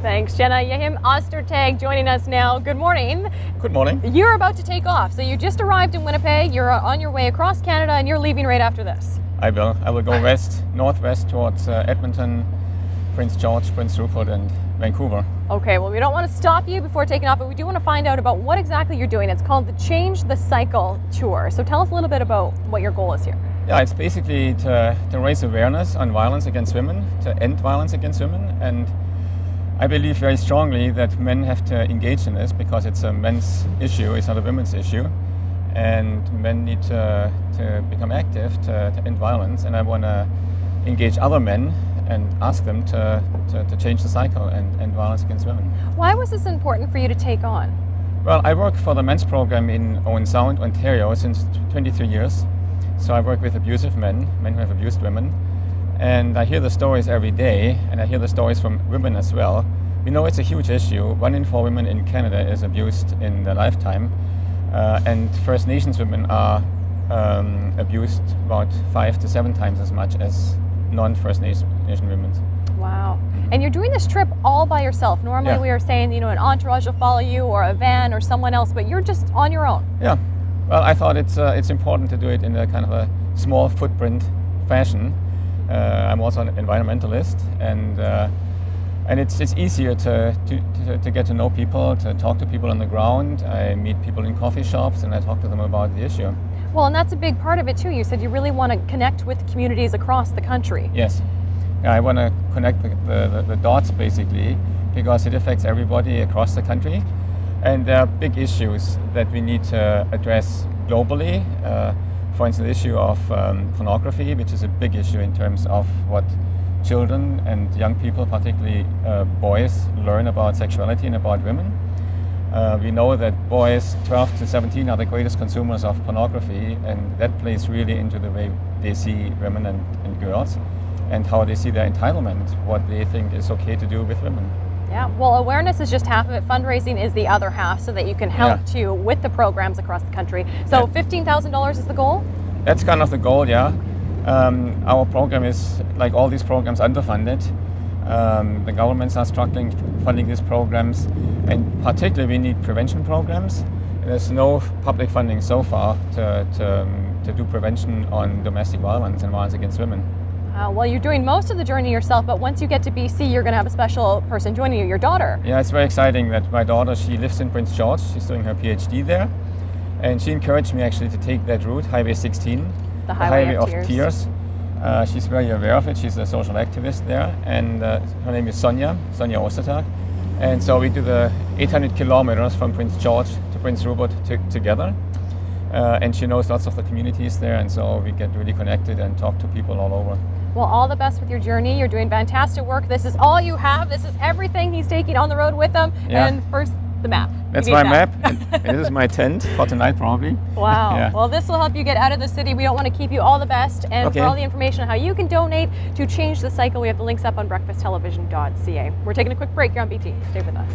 Thanks, Jenna. Yahim Ostertag joining us now. Good morning. Good morning. You're about to take off. So you just arrived in Winnipeg. You're on your way across Canada and you're leaving right after this. I will go northwest towards Edmonton, Prince George, Prince Rupert and Vancouver. Okay, well we don't want to stop you before taking off, but we do want to find out about what exactly you're doing. It's called the Change the Cycle Tour. So tell us a little bit about what your goal is here. Yeah, it's basically to raise awareness on violence against women, to end violence against women, and I believe very strongly that men have to engage in this because it's a men's issue, it's not a women's issue, and men need to become active to end violence, and I want to engage other men and ask them to change the cycle and end violence against women. Why was this important for you to take on? Well, I work for the men's program in Owen Sound, Ontario since 23 years. So I work with abusive men who have abused women, and I hear the stories every day, and I hear the stories from women as well. We know it's a huge issue. 1 in 4 women in Canada is abused in their lifetime, and First Nations women are abused about 5 to 7 times as much as non-First Nation women. Wow. And you're doing this trip all by yourself. Normally we are saying, you know, an entourage will follow you or a van or someone else, but you're just on your own. Yeah. Well, I thought it's important to do it in a kind of a small footprint fashion. I'm also an environmentalist, and it's easier to get to know people, to talk to people on the ground. I meet people in coffee shops and I talk to them about the issue. Well, and that's a big part of it too. You said you really want to connect with communities across the country. Yes. Yeah, I want to connect the dots basically because it affects everybody across the country. And there are big issues that we need to address globally. For instance, the issue of pornography, which is a big issue in terms of what children and young people, particularly boys, learn about sexuality and about women. We know that boys 12 to 17 are the greatest consumers of pornography, and that plays really into the way they see women and girls and how they see their entitlement, what they think is okay to do with women. Yeah, well, awareness is just half of it. Fundraising is the other half so that you can help too with the programs across the country. So $15,000 is the goal? That's kind of the goal, yeah. Our program is, like all these programs, underfunded. The governments are struggling funding these programs, and particularly we need prevention programs. There's no public funding so far to do prevention on domestic violence and violence against women. Well, you're doing most of the journey yourself, but once you get to BC, you're going to have a special person joining you, your daughter. Yeah, it's very exciting that my daughter, she lives in Prince George. She's doing her PhD there. And she encouraged me actually to take that route, Highway 16. The Highway of Tears. She's very aware of it. She's a social activist there. And her name is Sonia Ostertag. And so we do the 800 kilometers from Prince George to Prince Rupert together. And she knows lots of the communities there. And so we get really connected and talk to people all over. Well, all the best with your journey. You're doing fantastic work. This is all you have. This is everything he's taking on the road with him. Yeah. And first, the map. That's my map. And this is my tent for tonight, probably. Wow. Yeah. Well, this will help you get out of the city. We don't want to keep you. All the best. And for all the information on how you can donate to change the cycle, we have the links up on breakfasttelevision.ca. We're taking a quick break here on BT. Stay with us.